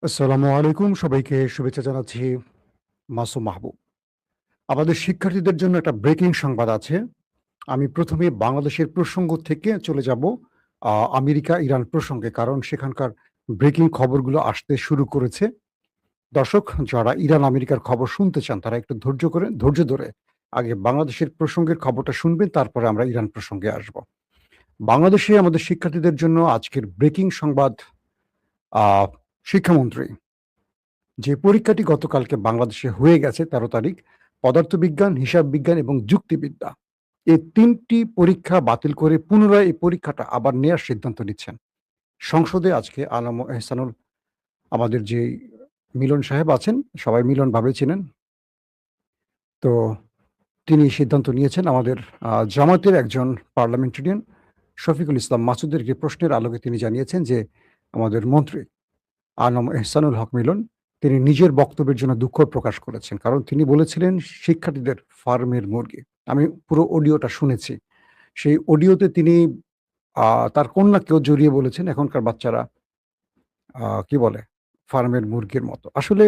আসসালামু আলাইকুম। সবাইকে শুভেচ্ছা জানাচ্ছি। মাসুম মাহবুব। আমাদের শিক্ষার্থীদের জন্য একটা ব্রেকিং সংবাদ আছে। আমি ১ম এ বাংলাদেশের প্রসঙ্গ থেকে চলে যাব আমেরিকা, ইরান প্রসঙ্গে। কারণ সেখানকার ব্রেকিং খবরগুলো আসতে শুরু করেছে। দর্শক, যারা ইরান, আমেরিকার খবর শুনতে চান তারা একটু ধৈর্য ধরে আগে বাংলাদেশের প্রসঙ্গের খবরটা শুনবেন, তারপরে আমরা ইরান প্রসঙ্গে আসব। বাংলাদেশে আমাদের শিক্ষার্থীদের জন্য আজকের ব্রেকিং সংবাদ, আ শিক্ষামন্ত্রী যে পরীক্ষাটি গতকালকে বাংলাদেশে হয়ে গেছে ১৩ তারিখ, পদার্থবিজ্ঞান, হিসাব বিজ্ঞান এবং যুক্তিবিদ্যা। এই ৩ টি পরীক্ষা বাতিল করে পুনরায় এই পরীক্ষাটা আবার নেয়ার সিদ্ধান্ত নিচ্ছেন। সংসদে আজকে আলম এহসানুল, আমাদের যে মিলন সাহেব আছেন, সবাই মিলন ভাবে চেনেন। তো তিনি এই সিদ্ধান্ত নিয়েছেন। আমাদের জামায়াতের একজন পার্লামেন্টেরিয়ান শফিকুল ইসলাম মাসুদের একটি প্রশ্নের আলোকে তিনি জানিয়েছেন যে, আমাদের মন্ত্রী আনম এহসানুল হক মিলন, তিনি নিজের বক্তব্যের জন্য দুঃখ প্রকাশ করেছেন। কারণ তিনি বলেছিলেন শিক্ষার্থীদের ফার্মের মুরগি। আমি পুরো অডিওটা শুনেছি। সেই অডিওতে তিনি আ তার কন্যাকেও জড়িয়ে বলেছেন, এখনকার বাচ্চারা কি বলে? ফার্মের মুরগির মতো। আসলে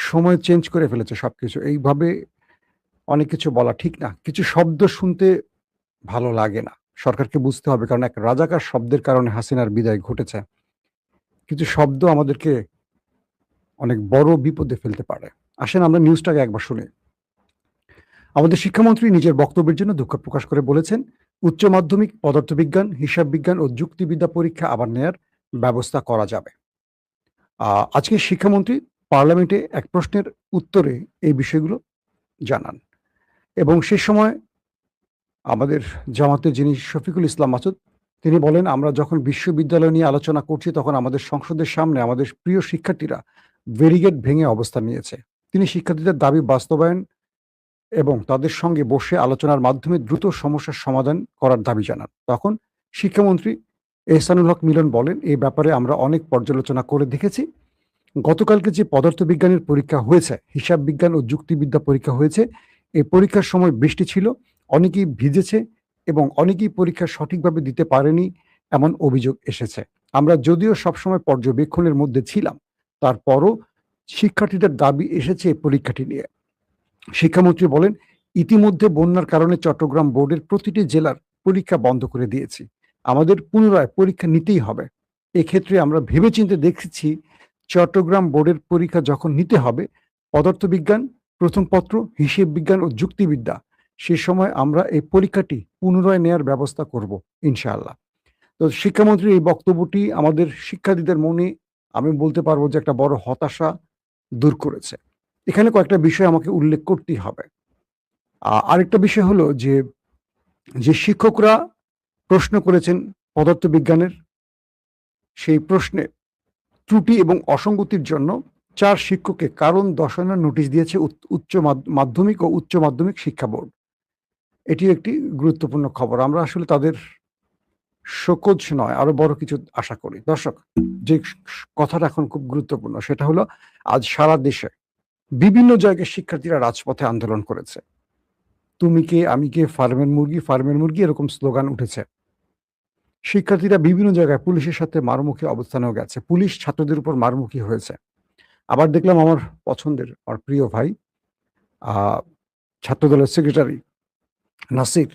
সময় চেঞ্জ করে ফেলেছে সবকিছু। এইভাবে অনেক কিছু বলা ঠিক না। কিছু শব্দ শুনতে ভালো লাগে না। সরকারকে বুঝতে হবে, কারণ এক রাজাকার শব্দের কারণে হাসিনার বিদায় ঘটেছে। কিছু শব্দ আমাদেরকে অনেক বড় বিপদে ফেলতে পারে। আসেন আমরা নিউজটাকে একবার শুনি। আমাদের শিক্ষামন্ত্রী নিজের বক্তব্যের জন্য দুঃখ প্রকাশ করে বলেছেন, উচ্চ মাধ্যমিক পদার্থবিজ্ঞান, হিসাব বিজ্ঞান ও যুক্তিবিদ্যা পরীক্ষা আবার নেয়ার ব্যবস্থা করা যাবে। আজকে শিক্ষামন্ত্রী পার্লামেন্টে এক প্রশ্নের উত্তরে এই বিষয়গুলো জানান এবং সে সময় আমাদের জামাতের যিনি শফিকুল ইসলাম মাসুদ, তিনি বলেন, আমরা যখন বিশ্ববিদ্যালয় নিয়ে আলোচনা করছি তখন আমাদের সংসদের সামনে আমাদের প্রিয় শিক্ষার্থীরা ব্যারিকেড ভেঙে অবস্থান নিয়েছে। তিনি শিক্ষার্থীদের দাবি বাস্তবায়ন এবং তাদের সঙ্গে বসে আলোচনার মাধ্যমে দ্রুত সমস্যার সমাধান করার দাবি জানান। তখন শিক্ষামন্ত্রী এহসানুল হক মিলন বলেন, এই ব্যাপারে আমরা অনেক পর্যালোচনা করে দেখেছি। গতকালকে যে পদার্থবিজ্ঞানের পরীক্ষা হয়েছে, হিসাব বিজ্ঞান ও যুক্তিবিদ্যা পরীক্ষা হয়েছে, এই পরীক্ষার সময় বৃষ্টি ছিল, অনেকেই ভিজেছে এবং অনেকেই পরীক্ষা সঠিকভাবে দিতে পারেনি, এমন অভিযোগ এসেছে। আমরা যদিও সবসময় পর্যবেক্ষণের মধ্যে ছিলাম, তারপরও শিক্ষার্থীদের দাবি এসেছে এই পরীক্ষাটি নিয়ে। শিক্ষামন্ত্রী বলেন, ইতিমধ্যে বন্যার কারণে চট্টগ্রাম বোর্ডের প্রতিটি জেলার পরীক্ষা বন্ধ করে দিয়েছি। আমাদের পুনরায় পরীক্ষা নিতেই হবে। এক্ষেত্রে আমরা ভেবেচিন্তে দেখেছি, চট্টগ্রাম বোর্ডের পরীক্ষা যখন নিতে হবে, পদার্থবিজ্ঞান প্রথম পত্র, হিসেব বিজ্ঞান ও যুক্তিবিদ্যা, সে সময় আমরা এই পরীক্ষাটি পুনরায় নেয়ার ব্যবস্থা করব ইনশাআল্লাহ। তো শিক্ষামন্ত্রীর এই বক্তব্যটি আমাদের শিক্ষার্থীদের মনে, আমি বলতে পারবো যে, একটা বড় হতাশা দূর করেছে। এখানে কয়েকটা বিষয় আমাকে উল্লেখ করতেই হবে। আরেকটা বিষয় হলো যে, যে শিক্ষকরা প্রশ্ন করেছেন পদার্থবিজ্ঞানের, সেই প্রশ্নে ত্রুটি এবং অসঙ্গতির জন্য ৪ শিক্ষককে কারণ দর্শানোর নোটিশ দিয়েছে উচ্চ মাধ্যমিক ও উচ্চ মাধ্যমিক শিক্ষা বোর্ড। এটি একটি গুরুত্বপূর্ণ খবর। আমরা আসলে তাদের শোকজ নয়, আরো বড় কিছু আশা করি। দর্শক, যে কথাটা এখন খুব গুরুত্বপূর্ণ সেটা হলো, আজ সারা দেশে বিভিন্ন জায়গায় শিক্ষার্থীরা রাজপথে আন্দোলন করেছে। তুমি কে, আমি কে, ফার্মের মুরগি এরকম স্লোগান উঠেছে। শিক্ষার্থীরা বিভিন্ন জায়গায় পুলিশের সাথে মারমুখী অবস্থানেও গেছে। পুলিশ ছাত্রদের উপর মারমুখী হয়েছে। আবার দেখলাম আমার পছন্দের, আমার প্রিয় ভাই, আ ছাত্রদলের সেক্রেটারি নাসির,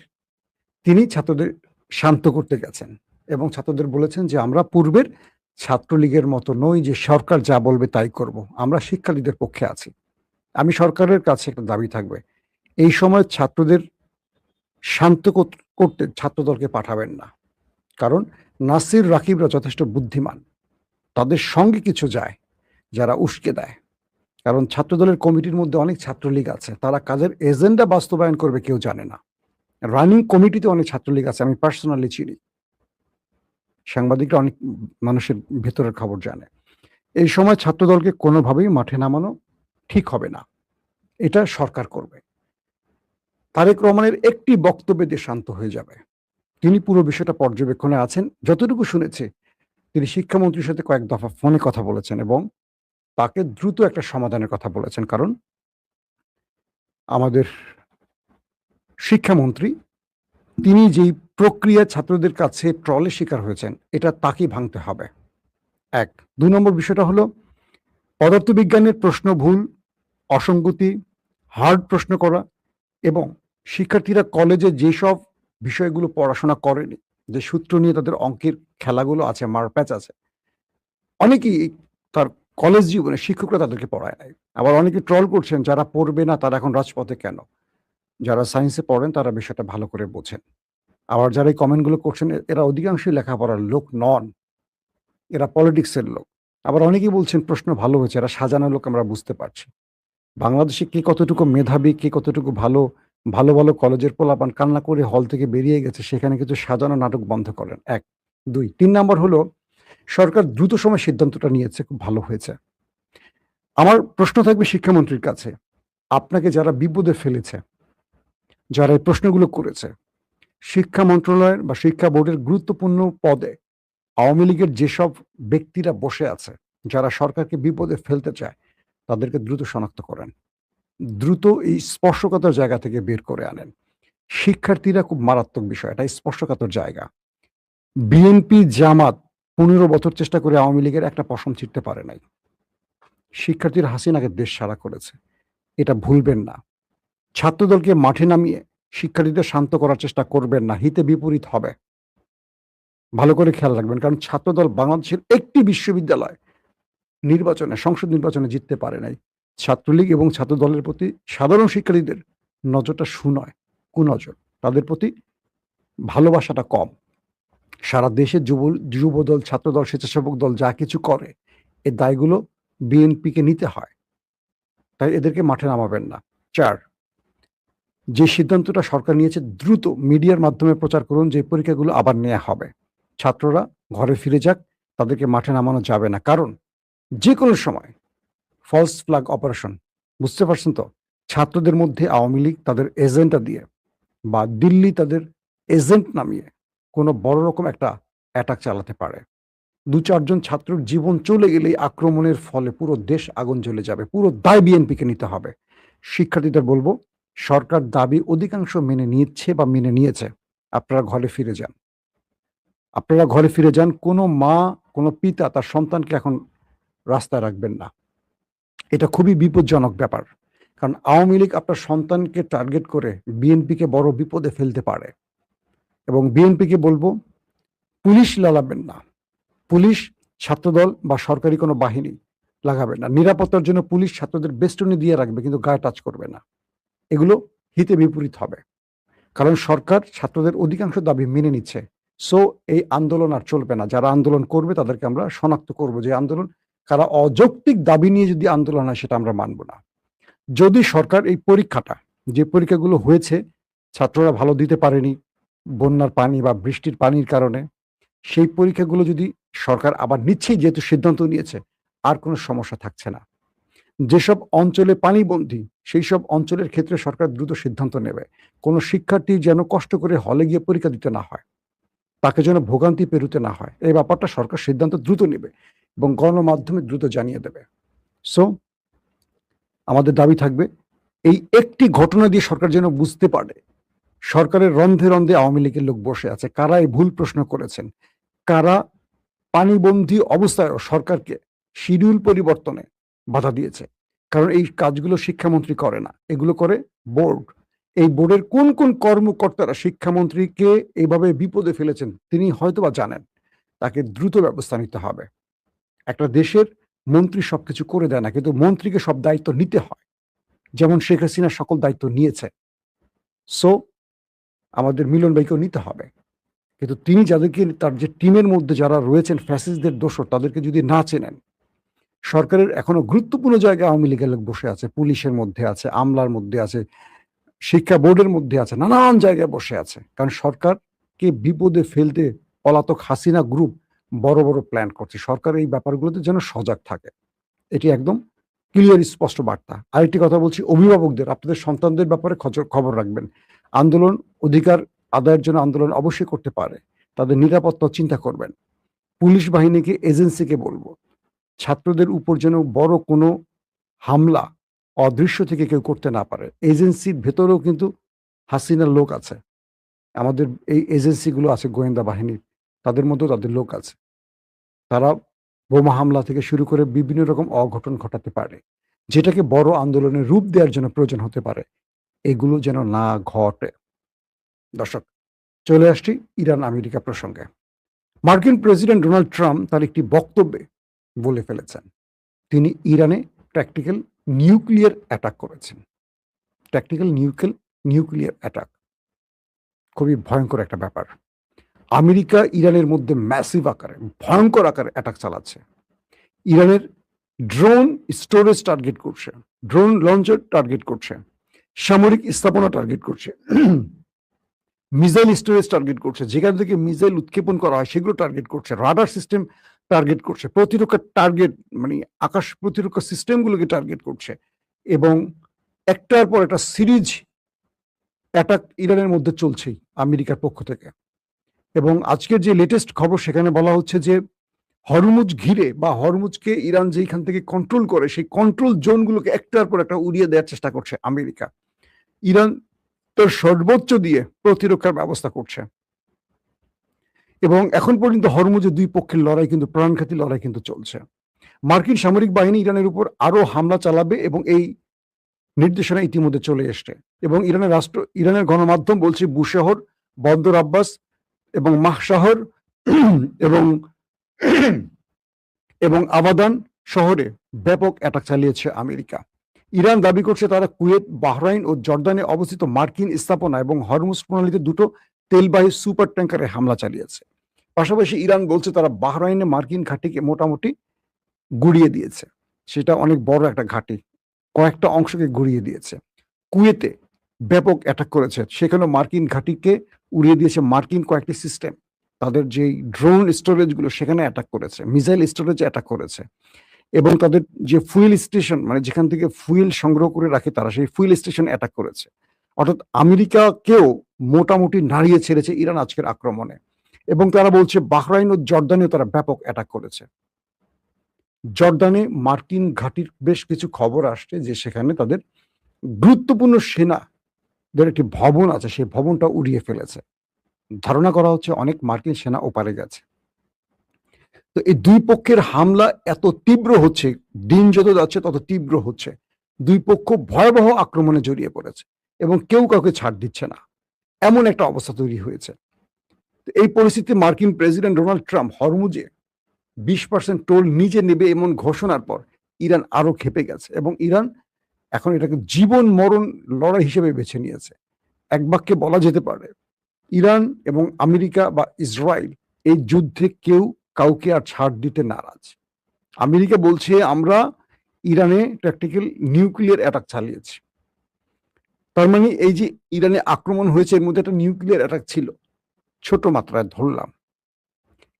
তিনি ছাত্রদের শান্ত করতে গেছেন এবং ছাত্রদের বলেছেন যে, আমরা পূর্বের ছাত্রলীগের মতো নই যে সরকার যা বলবে তাই করব। আমরা শিক্ষার্থীদের পক্ষে আছি। আমি সরকারের কাছে একটা দাবি থাকবে, এই সময় ছাত্রদের শান্ত করতে ছাত্রদলকে পাঠাবেন না। কারণ নাসির, রাকিবরা যথেষ্ট বুদ্ধিমান। তাদের সঙ্গে কিছু যায় যারা উস্কে দেয়। কারণ ছাত্রদলের কমিটির মধ্যে অনেক ছাত্রলীগ আছে। তারা কাজের এজেন্ডা বাস্তবায়ন করবে কেউ জানে না। রানিং কমিটিতে অনেক ছাত্রলীগ আছে, আমি পার্সোনালি চিনি। সাংবাদিকরা অনেক মানুষের ভেতরের খবর জানে। এই সময় ছাত্রদলকে কোনোভাবেই মাঠে নামানো ঠিক হবে না। এটা সরকার করবে। তারেক রহমানের একটি বক্তব্যে দেশ শান্ত হয়ে যাবে। তিনি পুরো বিষয়টা পর্যবেক্ষণে আছেন। যতটুকু শুনেছি, তিনি শিক্ষামন্ত্রীর সাথে কয়েক দফা ফোনে কথা বলেছেন এবং তাকে দ্রুত একটা সমাধানের কথা বলেছেন। কারণ আমাদের শিক্ষামন্ত্রী, তিনি যেই প্রক্রিয়া ছাত্রদের কাছে ট্রলের শিকার হয়েছেন, এটা তাকেই ভাঙতে হবে। ১। ২ নম্বর বিষয়টা হলো, পদার্থবিজ্ঞানের প্রশ্ন ভুল, অসঙ্গতি, হার্ড প্রশ্ন করা এবং শিক্ষার্থীরা কলেজে যেসব বিষয়গুলো পড়াশোনা করেনি, যে সূত্র নিয়ে তাদের অঙ্কের খেলাগুলো আছে, মারপ্যাচ আছে, অনেকেই তার কলেজ জীবনে শিক্ষকরা তাদেরকে পড়ায় নাই। আবার অনেকে ট্রল করছেন যারা পড়বে না তারা এখন রাজপথে কেন? যারা সায়েন্সে পড়েন তারা বিষয়টা ভালো করে বোঝেন। আবার যারা এই কমেন্টগুলো করছেন এরা অধিকাংশই লেখাপড়ার লোক নন। এরা পলিটিক্সের লোক। আবার অনেকেই বলছেন প্রশ্ন ভালো হয়েছে, এরা সাজানো লোক আমরা বুঝতে পারছি। বাংলাদেশে কে কতটুকু মেধাবী, কে কতটুকু ভালো, ভালো কলেজের পোলাপান কান্না করে হল থেকে বেরিয়ে গেছে সেখানে কিছু সাজানো নাটক বন্ধ করেন। ১, ২, ৩ নাম্বার হলো সরকার দ্রুত সময়ে সিদ্ধান্তটা নিয়েছে, খুব ভালো হয়েছে। আমার প্রশ্ন থাকবে শিক্ষামন্ত্রীর কাছে, আপনাকে যারা বিপদে ফেলেছে, যারা এই প্রশ্নগুলো করেছে, শিক্ষা মন্ত্রণালয়ের বা শিক্ষা বোর্ডের গুরুত্বপূর্ণ পদে আওয়ামী লীগের যেসব ব্যক্তিরা বসে আছে, যারা সরকারকে বিপদে ফেলতে চায়, তাদেরকে দ্রুত শনাক্ত করেন। দ্রুত এই স্পর্শকাতর জায়গা থেকে বের করে আনেন। শিক্ষার্থীরা খুব মারাত্মক বিষয়, এটা স্পর্শকাতর জায়গা। বিএনপি, জামাত ১৫ বছর চেষ্টা করে আওয়ামী লীগের একটা পশম ছিঁড়তে পারে নাই। শিক্ষার্থীরা হাসিনাকে দেশ ছাড়া করেছে। এটা ভুলবেন না। ছাত্রদলকে মাঠে নামিয়ে শিক্ষার্থীদের শান্ত করার চেষ্টা করবেন না, হিতে বিপরীত হবে। ভালো করে খেয়াল রাখবেন, কারণ ছাত্রদল বাংলাদেশের একটি বিশ্ববিদ্যালয় নির্বাচনে, সংসদ নির্বাচনে জিততে পারে নাই। ছাত্রলীগ এবং ছাত্রদলের প্রতি সাধারণ শিক্ষার্থীদের নজরটা সুনয়, কুনজর। তাদের প্রতি ভালোবাসাটা কম। সারা দেশে যুবদল, ছাত্রদল, স্বেচ্ছাসেবক দল যা কিছু করে, এর দায়গুলো বিএনপিকে নিতে হয়। তাই এদেরকে মাঠে নামাবেন না। ৪, যে সিদ্ধান্তটা সরকার নিয়েছে দ্রুত মিডিয়ার মাধ্যমে প্রচার করুন যে পরীক্ষাগুলো আবার নেয়া হবে। ছাত্ররা ঘরে ফিরে যাক, তাদেরকে মাঠে নামানো যাবে না। কারণ যেকোনো সময় ফলস ফ্ল্যাগ অপারেশন, বুঝতে পারছেন তো? ছাত্রদের মধ্যে আওয়ামী লীগ তাদের এজেন্ডা দিয়ে বা দিল্লি তাদের এজেন্ট নামিয়ে কোনো বড় রকম একটা অ্যাটাক চালাতে পারে। ২-৪ জন ছাত্রের জীবন চলে গেলেই আক্রমণের ফলে পুরো দেশ আগুন জ্বলে যাবে। পুরো দায় বিএনপিকে নিতে হবে। শিক্ষার্থীদের বলবো, সরকার দাবি অধিকাংশ মেনে নিচ্ছে বা মেনে নিয়েছে। আপনারা ঘরে ফিরে যান। আপনারা ঘরে ফিরে যান। কোনো মা, কোনো পিতা তার সন্তানকে এখন রাস্তায় রাখবেন না। এটা খুবই বিপজ্জনক ব্যাপার। কারণ আওয়ামী লীগ আপনার সন্তানকে টার্গেট করে বিএনপিকে বড় বিপদে ফেলতে পারে। এবং বিএনপিকে বলবো, পুলিশ লাগাবেন না। পুলিশ, ছাত্রদল বা সরকারি কোনো বাহিনী লাগাবেন না। নিরাপত্তার জন্য পুলিশ ছাত্রদের বেস্টনী দিয়ে রাখবে, কিন্তু গায়ে টাচ করবে না। এগুলো হিতে বিপরীত হবে। কারণ সরকার ছাত্রদের অধিকাংশ দাবি মেনে নিচ্ছে। সো এই আন্দোলন আর চলবে না। যারা আন্দোলন করবে তাদেরকে আমরা শনাক্ত করব যে আন্দোলন কারা অযৌক্তিক দাবি নিয়ে যদি আন্দোলন হয় সেটা আমরা মানব না। যদি সরকার এই পরীক্ষাটা, যে পরীক্ষাগুলো হয়েছে ছাত্ররা ভালো দিতে পারেনি বন্যার পানি বা বৃষ্টির পানির কারণে, সেই পরীক্ষাগুলো যদি সরকার আবার নিচ্ছেই, যেহেতু সিদ্ধান্ত নিয়েছে, আর কোনো সমস্যা থাকছে না। যেসব অঞ্চলে পানিবন্দী সেই সব অঞ্চলের ক্ষেত্রে সরকার দ্রুত সিদ্ধান্ত নেবে। কোনো শিক্ষার্থী যেন কষ্ট করে হলে গিয়ে পরীক্ষা দিতে না হয়, তাকে যেন ভোগান্তি পেরুতে না হয়, এই ব্যাপারটা সরকার সিদ্ধান্ত দ্রুত নেবে এবং গণমাধ্যমে দ্রুত জানিয়ে দেবে। সো আমাদের দাবি থাকবে, এই একটি ঘটনা দিয়ে সরকার যেন বুঝতে পারে সরকারের রন্ধে রন্ধে আওয়ামী লীগের লোক বসে আছে। কারা এই ভুল প্রশ্ন করেছেন, কারা পানিবন্দী অবস্থায়ও সরকারকে শিডিউল পরিবর্তনে বাধা দিয়েছে। কারণ এই কাজগুলো শিক্ষামন্ত্রী করে না, এগুলো করে বোর্ড। এই বোর্ডের কোন কোন কর্মকর্তারা শিক্ষামন্ত্রীকে এইভাবে বিপদে ফেলেছেন তিনি হয়তোবা জানেন। তাকে দ্রুত ব্যবস্থা নিতে হবে। একটা দেশের মন্ত্রী সবকিছু করে দেয় না, কিন্তু মন্ত্রীকে সব দায়িত্ব নিতে হয়, যেমন শেখ হাসিনা সকল দায়িত্ব নিয়েছে। সো আমাদের মিলন ভাইকেও নিতে হবে। কিন্তু তিনি যাদেরকে, তার যে টিমের মধ্যে যারা রয়েছেন ফ্যাসিস্টদের দোসর, তাদেরকে যদি না চেনেন, সরকারের এখনো গুরুত্বপূর্ণ জায়গায় আওয়ামী লীগের লোক বসে আছে, পুলিশের মধ্যে আছে, আমলার মধ্যে আছে, শিক্ষা বোর্ডের মধ্যে আছে, নানান জায়গায় বসে আছে। কারণ সরকারকে বিপদে ফেলতে পলাতক হাসিনা গ্রুপ বড় বড় প্ল্যান করছে। সরকার এই ব্যাপারগুলোতে যেন সজাগ থাকে, এটি একদম ক্লিয়ার স্পষ্ট বার্তা। আরেকটি কথা বলছি, অভিভাবকদের আপনাদের সন্তানদের ব্যাপারে খবর রাখবেন। আন্দোলন অধিকার আদায়ের জন্য আন্দোলন অবশ্যই করতে পারে, তাদের নিরাপত্তা চিন্তা করবেন। পুলিশ বাহিনীকে, এজেন্সিকে বলবো, ছাত্রদের উপর যেন বড় কোনো হামলা অদৃশ্য থেকে কেউ করতে না পারে। এজেন্সির ভেতরেও কিন্তু হাসিনার লোক আছে, আমাদের এই এজেন্সিগুলো আছে গোয়েন্দা বাহিনীর, তাদের মধ্যেও তাদের লোক আছে। তারা বোমা হামলা থেকে শুরু করে বিভিন্ন রকম অঘটন ঘটাতে পারে, যেটাকে বড় আন্দোলনের রূপ দেওয়ার জন্য প্রয়োজন হতে পারে। এগুলো যেন না ঘটে। দর্শক, চলে আসছি ইরান আমেরিকা প্রসঙ্গে। মার্কিন প্রেসিডেন্ট ডোনাল্ড ট্রাম্প তার একটি বক্তব্যে বলে ফেলেছেন, তিনি ইরানে প্র্যাকটিক্যাল নিউক্লিয়ার অ্যাটাক করেছেন। প্র্যাকটিক্যাল নিউক্লিয়ার অ্যাটাক খুবই ভয়ঙ্কর একটা ব্যাপার। আমেরিকা ইরানের মধ্যে ম্যাসিভ আকারে, ভয়ঙ্কর আকারে অ্যাটাক চালাচ্ছে। ইরানের ড্রোন স্টোরেজ টার্গেট করছে, ড্রোন লঞ্চার টার্গেট করছে, সামরিক স্থাপনা টার্গেট করছে, মিসাইল স্টোরেজ টার্গেট করছে, যেখান থেকে মিসাইল উৎক্ষেপণ করা হয় সেগুলো টার্গেট করছে, রাডার সিস্টেম টার্গেট করছে, প্রতিরক্ষা টার্গেট মানে আকাশ প্রতিরক্ষা সিস্টেমগুলোকে টার্গেট করছে, এবং একটার পর একটা সিরিজ অ্যাটাক ইরানের মধ্যে চলছেই আমেরিকার পক্ষ থেকে। এবং আজকের যে লেটেস্ট খবর, সেখানে বলা হচ্ছে যে হরমুজ ঘিরে বা হরমুজকে ইরান যেখান থেকে কন্ট্রোল করে, সেই কন্ট্রোল জোনগুলোকে একটার পর একটা উড়িয়ে দেওয়ার চেষ্টা করছে আমেরিকা। ইরান তার সর্বোচ্চ দিয়ে প্রতিরক্ষার ব্যবস্থা করছে, এবং এখন পর্যন্ত হরমুজের দুই পক্ষের লড়াই কিন্তু, প্রাণঘাতী লড়াই কিন্তু চলছে। মার্কিন সামরিক বাহিনী ইরানের উপর আরো হামলা চালাবে, এবং এই নির্দেশনা ইতিমধ্যে চলে এসছে। এবং ইরানের গণমাধ্যম বলছে বুশহর, বন্দর আব্বাস এবং মাহশাহর এবং এবং আবাদান শহরে ব্যাপক অ্যাটাক চালিয়েছে আমেরিকা। ইরান দাবি করছে তারা কুয়েত, বাহরাইন ও জর্দানে অবস্থিত মার্কিন স্থাপনা এবং হরমুজ প্রণালীতে দুটো তেলবাহী সুপার ট্যাঙ্কারে হামলা চালিয়েছে। পাশাপাশি ইরান বলছে তারা বাহরাইনে মার্কিন ঘাঁটিকে মোটামুটি গুড়িয়ে দিয়েছে। সেটা অনেক বড় একটা ঘাঁটি, কয়েকটা অংশকে গুড়িয়ে দিয়েছে। কুয়েতে ব্যাপক অ্যাটাক করেছে, সেখানে মার্কিন ঘাঁটিকে উড়িয়ে দিয়েছে মার্কিন কয়েকটি সিস্টেম। তাদের যেই ড্রোন স্টোরেজগুলো সেখানে অ্যাটাক করেছে, মিসাইল স্টোরেজে অ্যাটাক করেছে, এবং তাদের যে ফুয়েল স্টেশন, মানে যেখান থেকে ফুয়েল সংগ্রহ করে রাখে তারা, সেই ফুয়েল স্টেশন অ্যাটাক করেছে। অর্থাৎ আমেরিকাকেও মোটামুটি নাড়িয়ে ছেড়েছে ইরান আজকের আক্রমণে। এবং তারা বলছে বাহরাইন ও জর্দানেও তারা ব্যাপক অ্যাটাক করেছে। জর্দানে মার্কিন ঘাঁটির বেশ কিছু খবর আসছে যে সেখানে তাদের গুরুত্বপূর্ণ সেনাদের একটি ভবন আছে, সেই ভবনটা উড়িয়ে ফেলেছে। ধারণা করা হচ্ছে অনেক মার্কিন সেনা ওপারে গেছে। তো এই দুই পক্ষের হামলা এত তীব্র হচ্ছে, দিন যত যাচ্ছে তত তীব্র হচ্ছে। দুই পক্ষ ভয়াবহ আক্রমণে জড়িয়ে পড়েছে এবং কেউ কাউকে ছাড় দিচ্ছে না, এমন একটা অবস্থা তৈরি হয়েছে। এই পরিস্থিতি মার্কিন প্রেসিডেন্ট ডোনাল্ড ট্রাম্প হরমুজে 20% টোল নিজে নেবে এমন ঘোষণার পর ইরান আরো ক্ষেপে গেছে, এবং ইরান এখন এটাকে জীবন মরণ লড়াই হিসেবে বেছে নিয়েছে। এক বাক্যে বলা যেতে পারে ইরান এবং আমেরিকা বা ইসরায়েল এই যুদ্ধে কেউ কাউকে আর ছাড় দিতে নারাজ। আমেরিকা বলছে আমরা ইরানে প্র্যাকটিক্যাল নিউক্লিয়ার অ্যাটাক চালিয়েছি। তার মানে এই যে ইরানে আক্রমণ হয়েছে এর মধ্যে একটা নিউক্লিয়ার অ্যাটাক ছিল, ছোট মাত্রায় ধরলাম,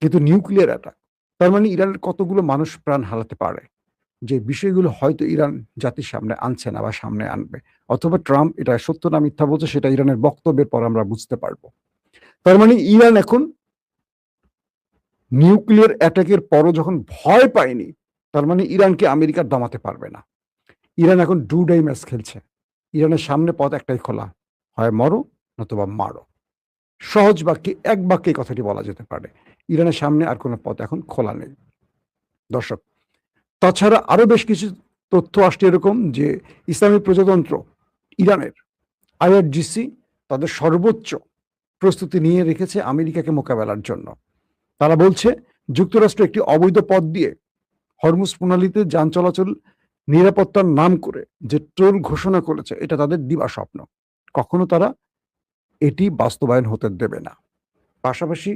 কিন্তু নিউক্লিয়ার অ্যাটাক, তার মানে ইরানের কতগুলো মানুষ প্রাণ হারাতে পারে, যে বিষয়গুলো হয়তো ইরান জাতির সামনে আনছে না বা সামনে আনবে, অথবা ট্রাম্প এটা সত্য না মিথ্যা বলছে সেটা ইরানের বক্তব্যের পর আমরা বুঝতে পারবো। তার মানে ইরান এখন নিউক্লিয়ার অ্যাটাকের পরও যখন ভয় পায়নি, তার মানে ইরানকে আমেরিকা দমাতে পারবে না। ইরান এখন ডু ডাই ম্যাচ খেলছে। ইরানের সামনে পথ একটাই খোলা, হয় মরো নতুবা মারো। সহজ বাক্যে, এক বাক্যে কথাটি বলা যেতে পারে, ইরানের সামনে আর কোনো পথ এখন খোলা নেই। দর্শক, তাছাড়া আরো বেশ কিছু তথ্য আসছে এরকম যে ইসলামী প্রজাতন্ত্র ইরানের IRGC তাদের সর্বোচ্চ প্রস্তুতি নিয়ে রেখেছে আমেরিকাকে মোকাবেলার জন্য। তারা বলছে যুক্তরাষ্ট্র একটি অবৈধ পথ দিয়ে হরমুজ প্রণালীতে যান চলাচল নিরাপত্তার নাম করে যে টোল ঘোষণা করেছে, এটা তাদের দিবা স্বপ্ন, কখনো তারা এটি বাস্তবায়ন হতে দেবে না। পাশাপাশি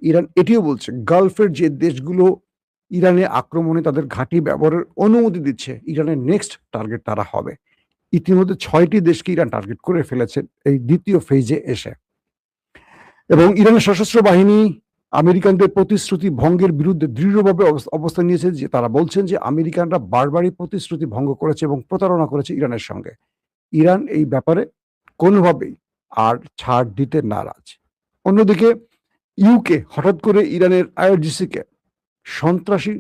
ইরান এটিও বলছে গালফের যে দেশগুলো ইরানে আক্রমণে তাদের ঘাঁটি ব্যবহারের অনুমতি দিচ্ছে, ইরানের নেক্সট টার্গেট তারা হবে। ইতিমধ্যে 6টি দেশকে ইরান টার্গেট করে ফেলেছে এই দ্বিতীয় ফেজে এসে। এবং ইরানের সশস্ত্র বাহিনী আমেরিকানদের প্রতিশ্রুতি ভঙ্গের বিরুদ্ধে দৃঢ়ভাবে অবস্থান নিয়েছে, যে তারা বলছেন যে আমেরিকানরা বারবারই প্রতিশ্রুতি ভঙ্গ করেছে এবং প্রতারণা করেছে ইরানের সঙ্গে। ইরান এই ব্যাপারে কোনোভাবেই আর ছাড় দিতে নারাজ। অন্যদিকে ইউকে হঠাৎ করে ইরানের IRGC-কে সন্ত্রাসী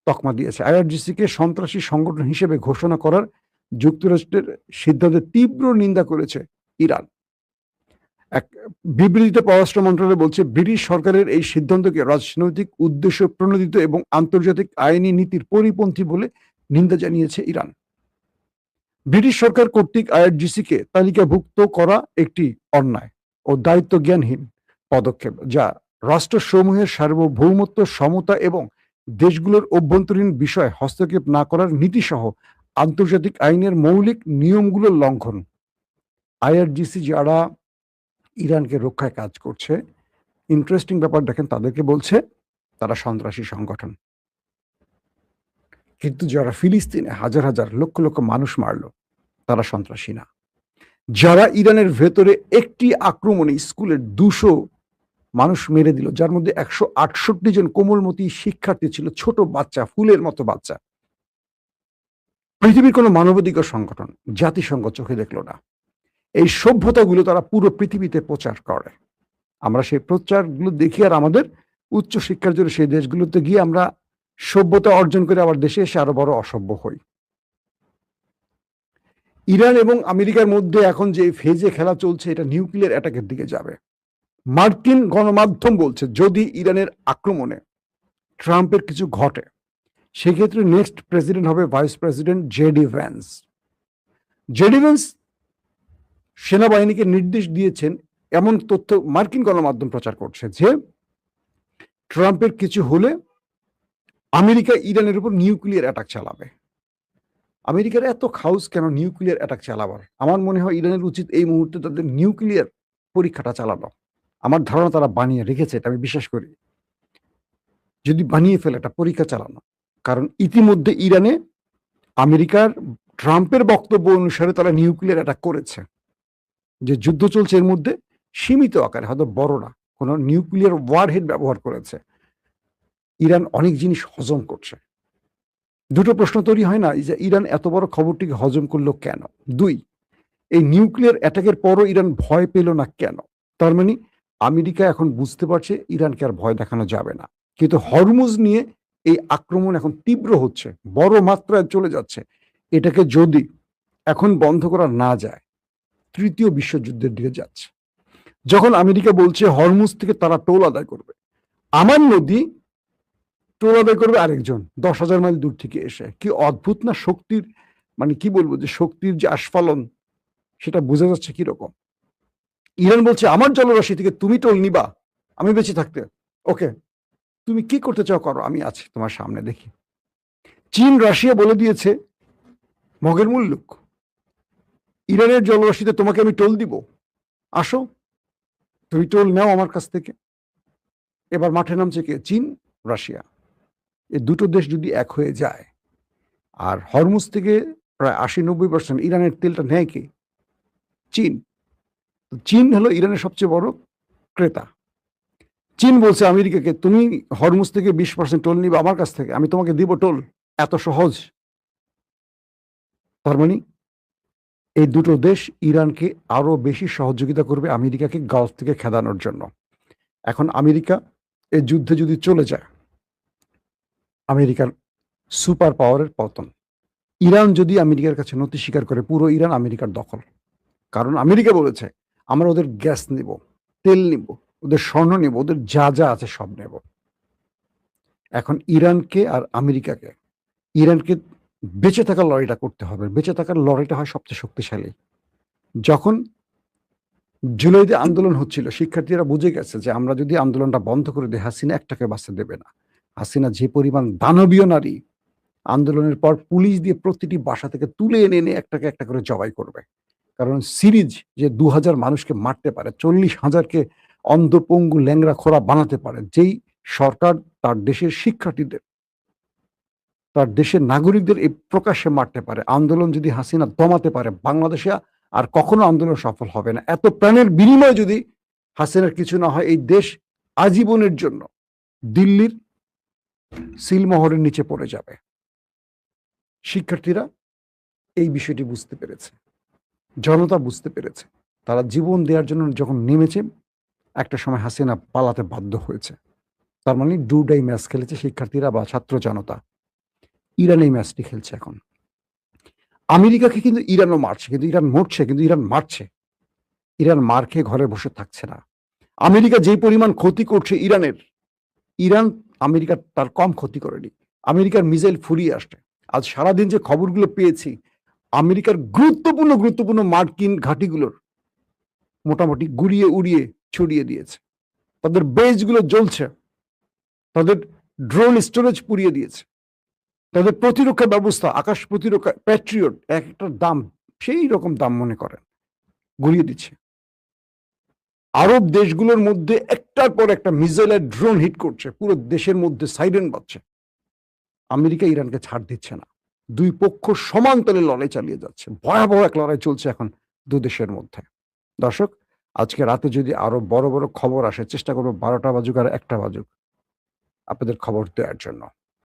তকমা দিয়েছে। IRGC-কে সন্ত্রাসী সংগঠন হিসেবে ঘোষণা করার যুক্তরাষ্ট্রের সিদ্ধান্তের তীব্র নিন্দা করেছে ইরান। এক বিবৃতিতে পররাষ্ট্র মন্ত্রণালয় বলছে, ব্রিটিশ সরকারের এই সিদ্ধান্তকে রাজনৈতিক উদ্দেশ্য প্রণোদিত এবং আন্তর্জাতিক আইনি নীতির পরিপন্থী বলে নিন্দা জানিয়েছে ইরান। ব্রিটিশ সরকার কর্তৃক আইআরজিসিকে তালিকাভুক্ত করা একটি অন্যায় ও দায়িত্ব জ্ঞানহীন পদক্ষেপ, যা রাষ্ট্রসমূহের সার্বভৌমত্ব, সমতা এবং দেশগুলোর অভ্যন্তরীণ বিষয়ে হস্তক্ষেপ না করার নীতিসহ আন্তর্জাতিক আইনের মৌলিক নিয়মগুলোর লঙ্ঘন। আইআরজিসি যারা ইরানকে রক্ষায় কাজ করছে, ইন্টারেস্টিং ব্যাপার দেখেন, তাদেরকে বলছে তারা সন্ত্রাসী সংগঠন, কিন্তু যারা ফিলিস্তিনে হাজার হাজার লক্ষ লক্ষ মানুষ মারল তারা সন্ত্রাসী না। যারা ইরানের ভেতরে একটি আক্রমণে স্কুলের 200 মানুষ মেরে দিল, যার মধ্যে 168 জন কোমলমতি শিক্ষার্থী ছিল, ছোট বাচ্চা, ফুলের মতো বাচ্চা, পৃথিবীর কোনো মানবাধিকার সংগঠন, জাতিসংঘ চোখে দেখলো না। এই সভ্যতাগুলো তারা পুরো পৃথিবীতে প্রচার করে। আমরা সেই প্রচারগুলো দেখি আর আমাদের উচ্চ শিক্ষার জন্য সেই দেশগুলোতে গিয়ে আমরা সভ্যতা অর্জন করে আবার দেশে এসে আরো বড় অসভ্য হই। ইরান এবং আমেরিকার মধ্যে এখন যে ফেজে খেলা চলছে, এটা নিউক্লিয়ার অ্যাটাকের দিকে যাবে। মার্কিন গণমাধ্যম বলছে, যদি ইরানের আক্রমণে ট্রাম্পের কিছু ঘটে, সেক্ষেত্রে নেক্সট প্রেসিডেন্ট হবে vice president JD Vance. JD Vance সেনাবাহিনীকে নির্দেশ দিয়েছেন, এমন তথ্য মার্কিন গণমাধ্যম প্রচার করছে, যে ট্রাম্পের কিছু হলে আমেরিকা ইরানের উপর নিউক্লিয়ার অ্যাটাক চালাবে। আমেরিকার এত খাউস কেন নিউক্লিয়ার অ্যাটাক চালাবার? আমার মনে হয় ইরানের উচিত এই মুহূর্তে তাদের নিউক্লিয়ার পরীক্ষাটা চালানো। আমার ধারণা তারা বানিয়ে রেখেছে, এটা আমি বিশ্বাস করি। যদি বানিয়ে ফেলে একটা পরীক্ষা চালানো, কারণ ইতিমধ্যে ইরানে আমেরিকার ট্রাম্পের বক্তব্য অনুসারে তারা নিউক্লিয়ার অ্যাটাক করেছে। যে যুদ্ধ চলছে এর মধ্যে সীমিত আকারে, হয়তো বড় না, কোনো নিউক্লিয়ার ওয়ারহেড ব্যবহার করেছে। ইরান অনেক জিনিস হজম করছে। দুটো প্রশ্ন তৈরি হয় না, যে ইরান এত বড় খবরটিকে হজম করলো কেন? 2, এই নিউক্লিয়ার অ্যাটাকের পরও ইরান ভয় পেল না কেন? তার মানে আমেরিকা এখন বুঝতে পারছে ইরানকে আর ভয় দেখানো যাবে না। কিন্তু হরমুজ নিয়ে এই আক্রমণ এখন তীব্র হচ্ছে, বড় মাত্রায় চলে যাচ্ছে। এটাকে যদি এখন বন্ধ করা না যায়, তৃতীয় বিশ্বযুদ্ধের দিকে যাচ্ছে। যখন আমেরিকা বলছে হরমুজ থেকে তারা টোল আদায় করবে, আমার নদী টোল আদায় করবে আরেকজন 10,000 মাইল দূর থেকে এসে। কি অদ্ভুত না শক্তির, মানে কি বলবো, যে শক্তির যে আস্ফালন, সেটা বোঝা যাচ্ছে কিরকম। ইরান বলছে আমার জলরাশি থেকে তুমি টোল নিবা আমি বেঁচে থাকতে, ওকে, তুমি কি করতে চাও করো, আমি আছি তোমার সামনে, দেখি। চীন রাশিয়া বলে দিয়েছে মগের মুল্লুক, ইরানের জলরাশিতে তোমাকে আমি টোল দিব, আসো তুমি টোল নাও আমার কাছ থেকে। এবার মাঠে নামছে কে? চীন, রাশিয়া। এই দুটো দেশ যদি এক হয়ে যায়, আর হরমুজ থেকে প্রায় 80-90% ইরানের তেলটা নেয় কে? চীন। চীন হলো ইরানের সবচেয়ে বড় ক্রেতা। চীন বলছে আমেরিকাকে, তুমি হরমুজ থেকে 20% টোল নিবে আমার কাছ থেকে, আমি তোমাকে দিব টোল। এত সহজ? তার মানে এই দুটো দেশ ইরানকে আরো বেশি সহযোগিতা করবে আমেরিকাকে গালফ থেকে খেদানোর জন্য। এখন আমেরিকা এই যুদ্ধে যদি চলে যায়, আমেরিকার সুপার পাওয়ারের পতন। ইরান যদি আমেরিকার কাছে নতি স্বীকার করে, পুরো ইরান আমেরিকার দখল। কারণ আমেরিকা বলেছে আমরা ওদের গ্যাস নিব, তেল নিব, ওদের স্বর্ণ নিব, ওদের যা যা আছে সব নেব। এখন ইরানকে আর আমেরিকাকে, ইরানকে বেঁচে থাকার লড়াইটা করতে হবে। বেঁচে থাকার লড়াইটা হয় সবচেয়ে শক্তিশালী। যখন জুলাইতে আন্দোলন হচ্ছিল, শিক্ষার্থীরা বুঝে গেছে যে আমরা যদি আন্দোলনটা বন্ধ করে দিই, হাসিনা একটাকে বাঁচতে দেবে না। হাসিনা যে পরিমাণ দানবীয় নারী, আন্দোলনের পর পুলিশ দিয়ে প্রতিটি বাসা থেকে তুলে এনে এনে একটাকে একটা করে জবাই করবে। কারণ সিরিজ যে 2000 মানুষকে মারতে পারে, 40,000কে অন্ধ, পঙ্গু, ল্যাংড়া, খোড়া বানাতে পারে, যেই সরকার তার দেশের শিক্ষার্থীদের, তার দেশের নাগরিকদের এই প্রকাশ্যে মারতে পারে, আন্দোলন যদি হাসিনা দমাতে পারে, বাংলাদেশে আর কখনো আন্দোলন সফল হবে না। এত প্রাণের বিনিময়ে যদি হাসিনার কিছু না হয়, এই দেশ আজীবনের জন্য দিল্লির সিলমোহরের নিচে পড়ে যাবে। শিক্ষার্থীরা এই বিষয়টি বুঝতে পেরেছে, জনতা বুঝতে পেরেছে। তারা জীবন দেওয়ার জন্য যখন নেমেছে, একটা সময় হাসিনা পালাতে বাধ্য হয়েছে। তার মানে ডু ডাই ম্যাচ খেলেছে শিক্ষার্থীরা বা ছাত্র জনতা। ইরান এই ম্যাচটি খেলছে এখন। আমেরিকাকে কিন্তু ইরানও মারছে, কিন্তু ইরান মরছে, কিন্তু ইরান মারছে। ইরান মার খেয়ে ঘরে বসে থাকছে না। আমেরিকা যে পরিমাণ ক্ষতি করছে ইরানের, ইরান আমেরিকার তার কম ক্ষতি করেনি। আমেরিকার মিসাইল ফুরিয়ে আসছে। আজ সারাদিন যে খবরগুলো পেয়েছি, আমেরিকার গুরুত্বপূর্ণ মার্কিন ঘাঁটিগুলোর মোটামুটি গুড়িয়ে উড়িয়ে ছড়িয়ে দিয়েছে। তাদের বেসগুলো জ্বলছে, তাদের ড্রোন স্টোরেজ পুড়িয়ে দিয়েছে, তাদের প্রতিরক্ষা ব্যবস্থা, আকাশ প্রতিরক্ষা প্যাট্রিয়ট এক একটার দাম সেই রকম দাম মনে করেন গুড়িয়ে দিচ্ছে। আরব দেশগুলোর মধ্যে একটার পর একটা মিসাইল আর ড্রোন হিট করছে, পুরো দেশের মধ্যে সাইরেন বাজছে। আমেরিকা ইরানকে ছাড় দিচ্ছে না। দুই পক্ষ সমান্তলে লড়াই চালিয়ে যাচ্ছে। ভয়াবহ এক লড়াই চলছে এখন দু দেশের মধ্যে। দর্শক, আজকে রাতে যদি আরো বড় বড় খবর আসে, চেষ্টা করবো 12টা বাজুক আর 1টা বাজুক আপনাদের খবর দেওয়ার জন্য।